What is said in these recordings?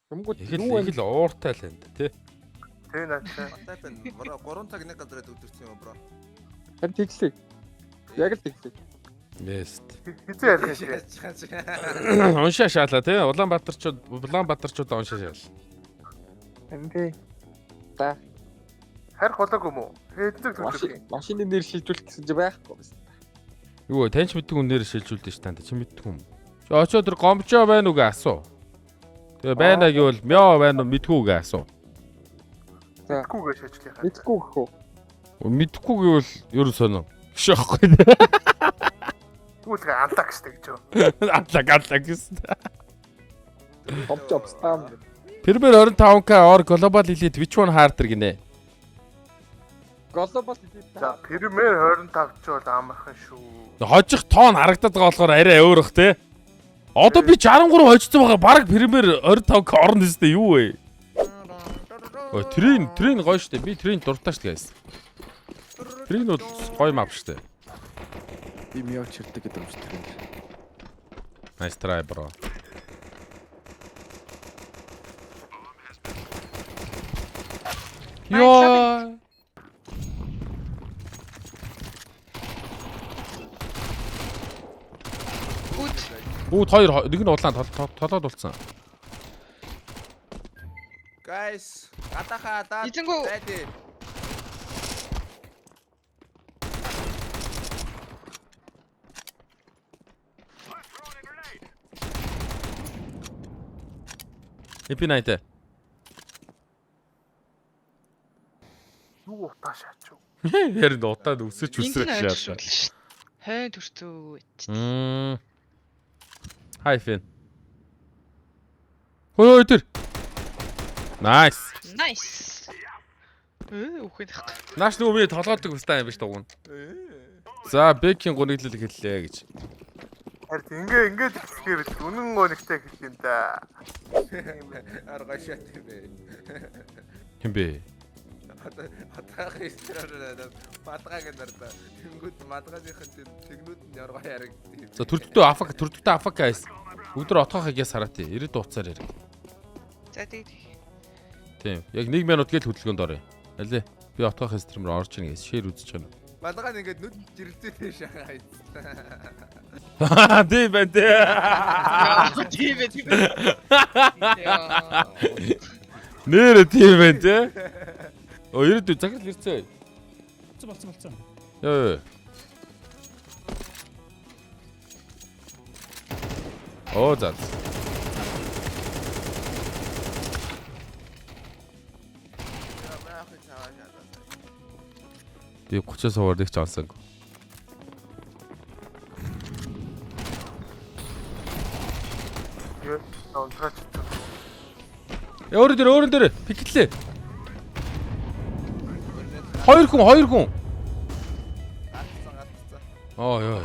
Их л ууртай л энэ тий. Тэ наачаа. Батайпен 3 цаг нэг газараа өвдөрсөн юм бро. Харин тэглээ. Яг л тэглээ. Yes. Хизээ ялах шиг. Уншаа шаалаа тий. Улаанбаатарчууд уншаа шаал. Харин тий. Та Харих болоогүй юм уу? Хэддэг төгсөв. машины нэр шилжүүлэх гэсэн чи байхгүй байсан. Юу таньч мэддэг үнээр шилжүүлдэ ш танд чи мэддэг юм. Чи очоо тэр гомжоо байна уу гээ асуу. Тэгээ байна гэвэл мё байна уу мэдгүй гээ асуу. Мэдгүйгээ шийдлээ. Мэдгүй гэх үү? Мэдхгүй гэвэл ер нь сонио. Гшөөхгүй. Түлгээ аллаа гэжтэй гэж юу? Аллаа гэсэн. Томчоо стам. Первэр 25k or global elite which one harder гинэ. Глобал За Премьер 25 ч бол амархан шүү. Хожих тоон харагдаад байгаа болохоор арай өөрөх те. Одоо би 63 хожсон байгаа баг Премьер 25k орно өстэй юу вэ? Ой трин гоё штэ. Би трин дуртай штэ гайс. Трин бол гоё мав штэ. Би мяг чирдэг гэдэг юм шиг тэр. Nice try bro. Йоо. Үүд хоёр нэг нь улаан толоод болцсон. Guys, гадаахаа даа. Эзэнгүү. Зайдээ. Эпинайт. Юу утаа шаач юу? Ярд утаад өсөж үсрэх шаардаа. Хай төртөө. Hi Finn. Хөөе тэр. Nice. Nice. Үхэх. Нааш нөгөө миний толгойдог бастай юм биш дугуун. За, Бекийн гуниглал хэллээ гэж. Харин ингээд ихсгээр үнэн гонигтай хэлэх юм да. Аргашаа тийм. Хэм бэ? Хатаах истраараа матгааг нарда. Тэнгүүд матгааныхын тэгнүүд нь яргаа ярагдтыг. За төрдөгтэй афак гайс. Өдөр отгохыг яс хараа тий. 90 дуусаар яриг. За тийм. Тийм. Яг 1 минут гээл хөдөлгөөнд орё. Алээ. Би отгох стримээр орж ийн гэсэн шеэр үзэж байна. Матгаан ингээд нүд жирэлцээ шахаа. Тийм байна тий. Тийм. Нэр тийм байна тий. Оо ирээд захирал ирцээ. Болцсон. Ёо. Оо за. Би 30 суугаар нэг ч онсон. Юу? Онцгой. Өөрөөр дээр пиклээ. Хоёр хүн. Гацсан. Оо ёо.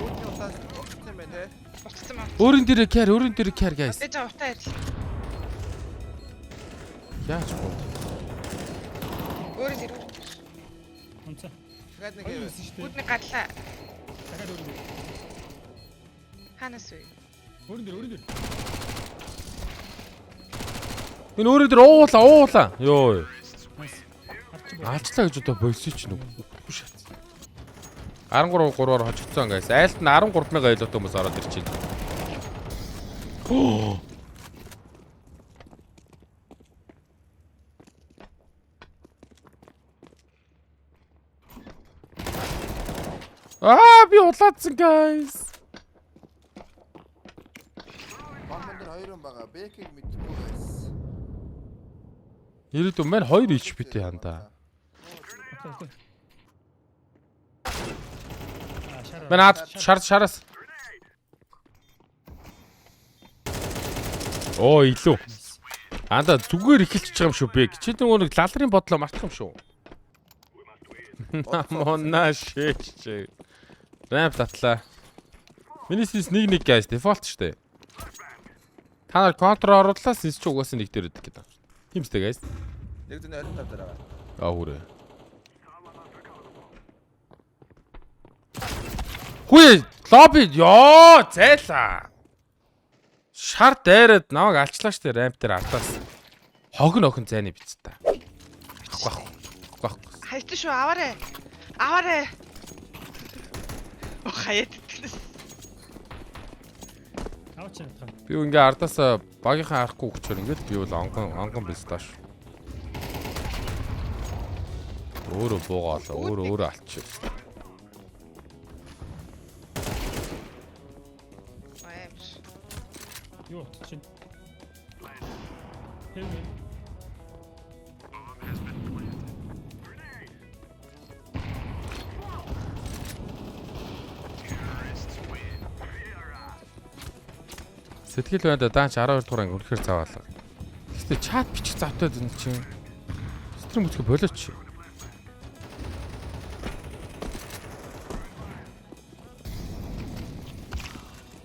Үүний утаас болцсон юм байна те. Болцсон маа. Өөрийн дээр кэр guys. Ээж автай ярил. Яаж бод. Өөрөө зэрэг. Онцоо. Дахиад нэг юм. Бүдний гарлаа. Дахиад өөр. Ханас вэ? Өөрөн дээр. Энэ өөрөөр дээр уулаа. Ёо. Nice. Алчлаа гэж одоо больсоо ч нүг. Үгүй шат. 13-3-аар хожигдсон guys. Айлт нь 13,000 айлт хүмүүс ороод ирж байна. Би улаадсан guys. Бамбан дээр хоёр юм байгаа. Бекийг мэдгүй байсан. Ирээд өмнө 2 HP-тэй хандаа. Манай шараас. Оо илүү. Анда зүгээр эхэлчих юм шүү бэ. Чи нөгөө нэг лалрын бодлоо мартах юм шүү. Монна шээч. Рамп татлаа. Минисис 1-1 guys default штэ. Та нар контр орууллаа сис ч угаасаа нэг дээр өгдөг гэдэг. Тимстэй guys. Нэг зүүн 25 дээр байгаа. Аурэ. Хүй лобби ёо зайлаа. Шар дайраад намайг алчлаа штэ рамп дээр артаас. Хог нөхөн зайны биц та. Гах. Хайт шүү аваарэ. Аваарэ. Хаяад итгэнэ. Авч чадах. Би ингээ ардаас багийнхаа харахгүй хүчээр ингээд би бол онгон биз тааш. Өөрөө буугаалаа, өөрөө алчих. Юу чинь? Хэвээ. Сэтгэл байнда даанч 12 дугаар анги үнэхээр цаваалаа. Гэтэ чат бичих завтай энэ чинь. Стрим үзэх болооч.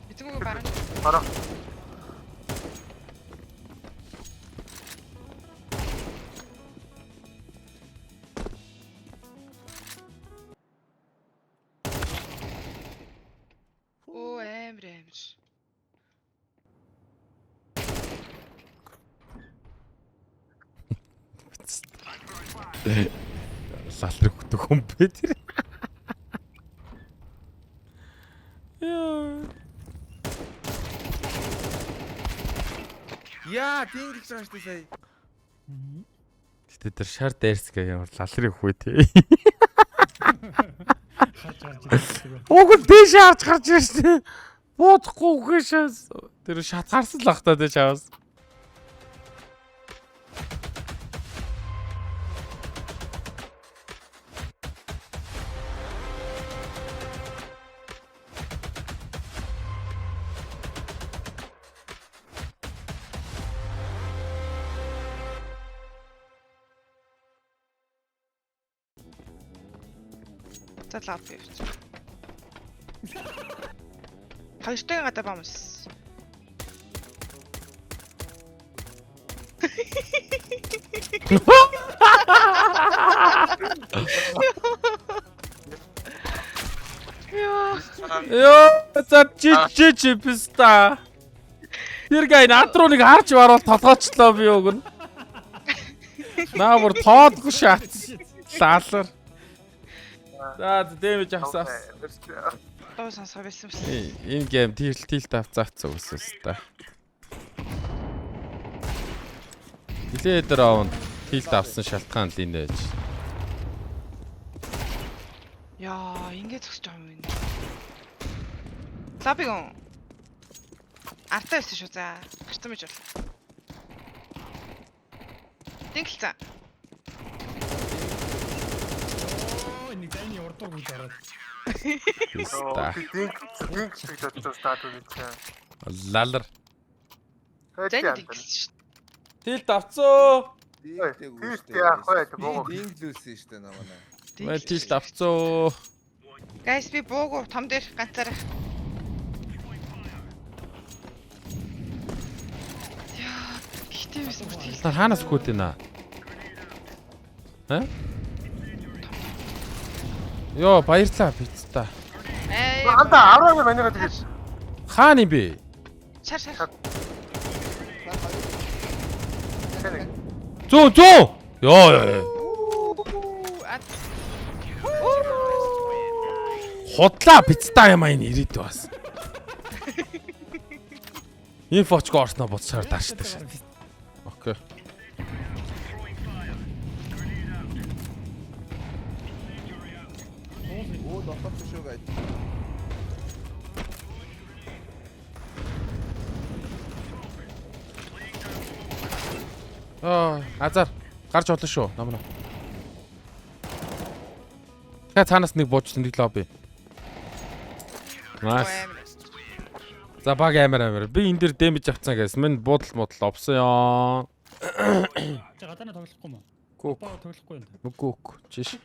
Битгүү баран. Бараа. Оо амир. Лалрыг хөтөх юм бэ тэр. Яа. Яа, тийм гэж байгаа шүү дээ сая. Гэтэ тэр шар дайрсгээ ямар лалрыг хөө те. Хаач гарч ирсэн. Уг дээш харж гарч ирсэн. Буудахгүй үхэшээс тэр шат харсан л ах та дээш аваас. Задлаад би. Хоёртой гадаа бамс. Ёо, за чи писта. Тэр гай над руу нэг харж баруул толгоочлоо би уг нь. Наа бүр тоодгүй шат. Лаалар. За дэмэж авсаа. Оо сонсоо байсан. Энэ гейм тилт авцаацсан үсэс та. Нилээд раунд тилт авсан шалтгаан л энэ байж. Яа, ингэж зогсож байгаа юм. Лабигон. Артаа байсан шүү за. Гарсан байж бол. Тингэлцээ. Оо, нэг дайны урдуур гэж ороод. Писта. Динг шиг дотор стат үзсэн. Лалар. Зэн тингэлсэн шүү. Тилт авцоо. Дingтэй Тийш яах вэ? Богоо. Динглүүлсэн шүү дээ намаа. Мэ тилт авцоо. Guys би бууг том дээр ганцаараа. Яа, гихтэй байсан бүр тийм. Та хаанаас хөөд ийна? Хэ? Йоо, баярлаа пицта. Анда 10 манайгаа тэгэж. Хаана юм бэ? Шар. Зөө. Йоо. Хотлаа пицта юм аа энэ ирээд бас. Инфоч горсноо боцсоор даршдаг шээ. Окей. Оо дотор шүү гэж. Азар гарч болно шүү. Намна. Та цаанаас нэг буужсан нэг лобби. Nice. За баг амар. Би энэ дэр дэмэж авцсан гэсэн. Минь буудал овсон ёо. Чи гадаана тоглохгүй мó? Гүк. Баа тоглохгүй юм. Мүгүк. Чиш.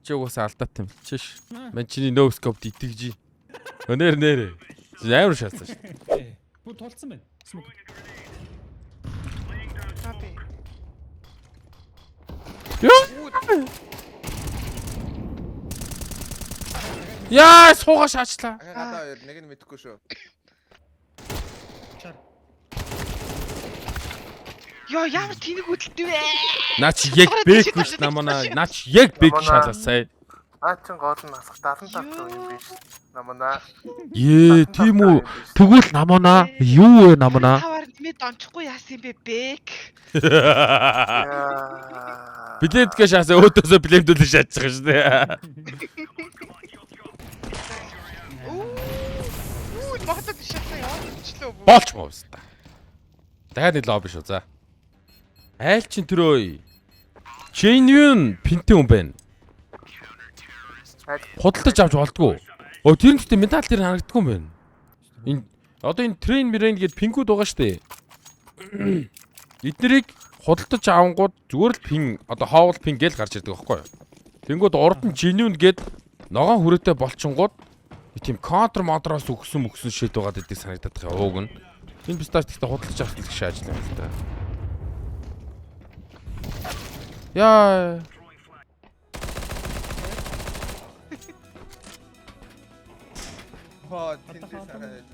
Чи уусаа алдаад юм. Чиш. Мен чиний no scope итгэж. Нэр. Амар шаасан шүү. Бүр тулцсан байна. Смок. Копи. Яа, суугаа шаачлаа. Гадаа хоёр нэг нь мэдэхгүй шүү. Йоо ямар тэнэг хөдөлтөө вэ? Наа чи яг бэк биш намана. Наа чи яг бэк шалаа сая. Наа чин гол нь насах 75 юм биш. Намана. Ээ, тийм үү. Тэгвэл намана. Юу вэ намана? Хавар нэмээд ончихгүй яасан юм бэ бэк? Яа. Блэнд гэж шаасаа өөдөөсөө блэндүүлж шатчих шүү дээ. Үу багтаад шатсан яа бичлээ. Болч муу өста. Дахиад нэг лобби шүү за. Айл чин төрөө. Genuine пинтэн хүн байна. Худалдаж авч болдгоо. Оо тэр нь гэхдээ металл тэр харагддаггүй юм байна. Энэ одоо энэ трейн мэрэн гээд пингүүд байгаа штэ. Эднэрийг худалдаж авангууд зүгээр л пин одоо хоол пин гээл гарч ирдэг байхгүй юу? Тэнгүүд урд нь genuine гээд ногоон хүрээтэй болчингууд тийм контр модроос өгсөн шийд байгаа гэдэг санагдаад байгаа ууг нь. Энэ бистаж гэхдээ худалдаж авах гэж ажил юм л та. Яа. Хоо тэндээс хараад.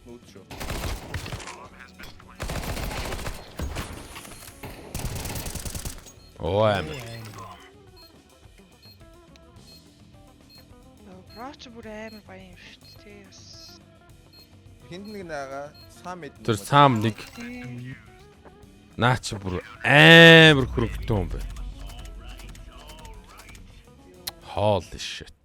Нүүчөө. Оо аим. Броч бүр амар баян юм шүү дээ. Тий бас. Хинд нэг наага сам эд. Тэр сам нэг наа чи бүр амар хөрөнгөтэй юм байна. Holy shit.